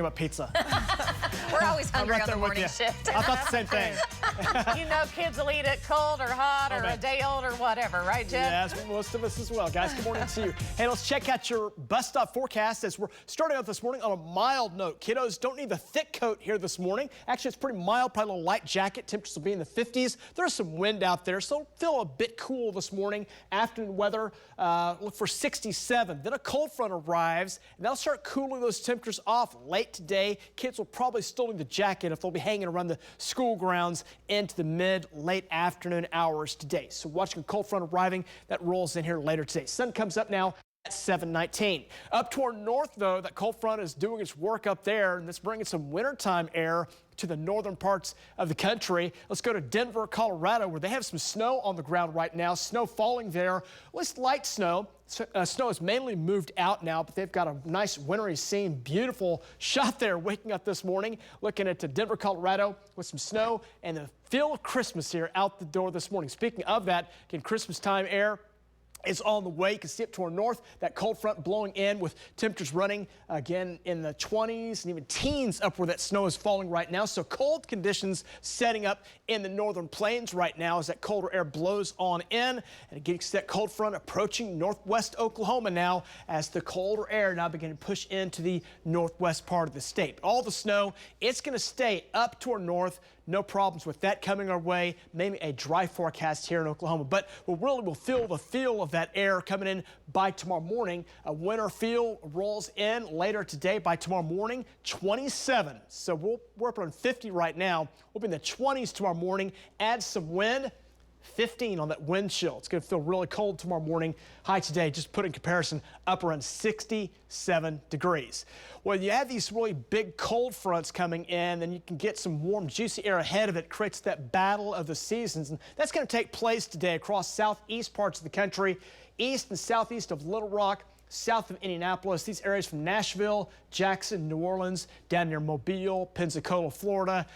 about pizza. We're always hungry right on the there with morning you. shift. I thought the same thing. You know, kids will eat it cold or hot or a day old or whatever, right, Jen? Yeah, that's most of us as well. Guys, good morning to you. Hey, let's check out your bus stop forecast as we're starting out this morning on a mild note. Kiddos don't need the thick coat here this morning. Actually, it's pretty mild, probably a little light jacket. Temperatures will be in the 50s. There's some wind out there, so feel a bit cool this morning. Afternoon weather, look for 67. Then a cold front arrives, and that'll start cooling those temperatures off late today. Kids will probably still need the jacket if they'll be hanging around the school grounds into the late afternoon hours today. So watching a cold front arriving, that rolls in here later today. Sun comes up now at 7:19. Up toward north, though, that cold front is doing its work up there, and that's bringing some wintertime air to the northern parts of the country. Let's go to Denver, Colorado, where they have some snow on the ground right now. Snow falling there, at least light snow. Snow has mainly moved out now, but they've got a nice wintry scene. Beautiful shot there waking up this morning. Looking at Denver, Colorado with some snow and the feel of Christmas here out the door this morning. Speaking of that, again, Christmas time air is on the way. You can see up to our north, that cold front blowing in with temperatures running again in the 20s and even teens up where that snow is falling right now. So cold conditions setting up in the northern plains right now as that colder air blows on in. And again, that cold front approaching northwest Oklahoma now as the colder air now beginning to push into the northwest part of the state. All the snow, it's going to stay up toward north. No problems with that coming our way. Maybe a dry forecast here in Oklahoma, but we really will feel the feel of that air coming in by tomorrow morning. A winter feel rolls in later today. By tomorrow morning, 27. So we're up on 50 right now. We'll be in the 20s tomorrow morning. Add some wind. 15 on that wind chill. It's going to feel really cold tomorrow morning. High today, just put in comparison, up around 67 degrees. Well, you have these really big cold fronts coming in, then you can get some warm, juicy air ahead of it. Creates that battle of the seasons, and that's going to take place today across southeast parts of the country, east and southeast of Little Rock, south of Indianapolis. These areas from Nashville, Jackson, New Orleans, down near Mobile, Pensacola, Florida.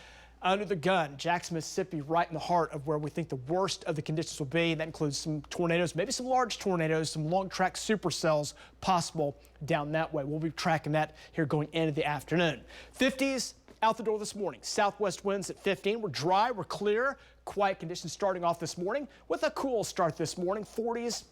Under the gun, Jackson, Mississippi, right in the heart of where we think the worst of the conditions will be. That includes some tornadoes, maybe some large tornadoes, some long track supercells possible down that way. We'll be tracking that here going into the afternoon. 50s out the door this morning. Southwest winds at 15. We're dry, we're clear. Quiet conditions starting off this morning with a cool start this morning. 40s.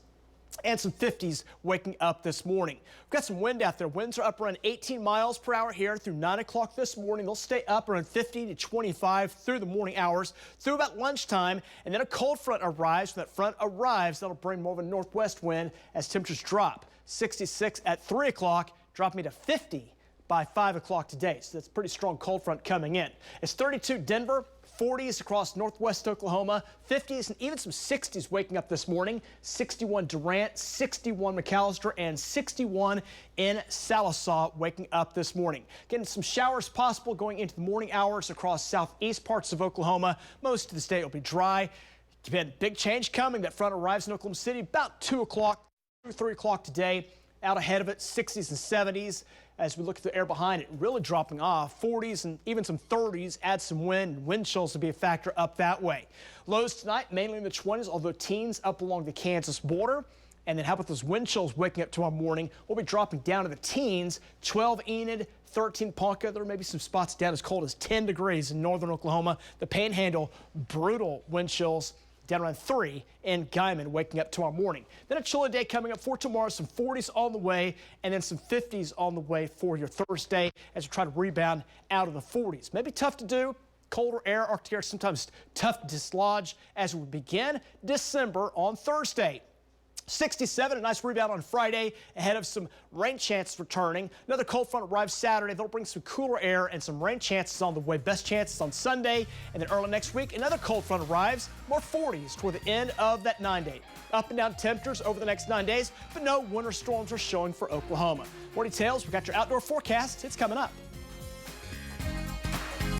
And some 50s waking up this morning. We've got some wind out there. Winds are up around 18 miles per hour here through 9 o'clock this morning. They'll stay up around 50 to 25 through the morning hours through about lunchtime. And then a cold front arrives. When that front arrives, that'll bring more of a northwest wind as temperatures drop. 66 at 3 o'clock, dropping to 50 by 5 o'clock today. So that's a pretty strong cold front coming in. It's 32 Denver. 40s across northwest Oklahoma, 50s and even some 60s waking up this morning. 61 Durant, 61 McAllister, and 61 in Sallisaw waking up this morning. Getting some showers possible going into the morning hours across southeast parts of Oklahoma. Most of the state will be dry. Again, big change coming. That front arrives in Oklahoma City about 2 o'clock through 3 o'clock today. Out ahead of it, 60s and 70s. As we look at the air behind it, really dropping off. 40s and even some 30s. Add some wind. Wind chills will be a factor up that way. Lows tonight, mainly in the 20s, although teens up along the Kansas border. And then how about those wind chills waking up tomorrow morning? We'll be dropping down to the teens. 12 Enid, 13 Ponca. There may be some spots down as cold as 10 degrees in northern Oklahoma. The Panhandle, brutal wind chills. Down around 3 in Guyman waking up tomorrow morning. Then a chilly day coming up for tomorrow, some 40s on the way, and then some 50s on the way for your Thursday as we try to rebound out of the 40s. Maybe tough to do. Colder air, Arctic air, sometimes tough to dislodge as we begin December on Thursday. 67, a nice rebound on Friday ahead of some rain chances returning. Another cold front arrives Saturday. They'll bring some cooler air and some rain chances on the way. Best chances on Sunday. And then early next week, another cold front arrives. More 40s toward the end of that 9-day. Up and down temperatures over the next 9 days, but no winter storms are showing for Oklahoma. More details, we've got your outdoor forecast. It's coming up.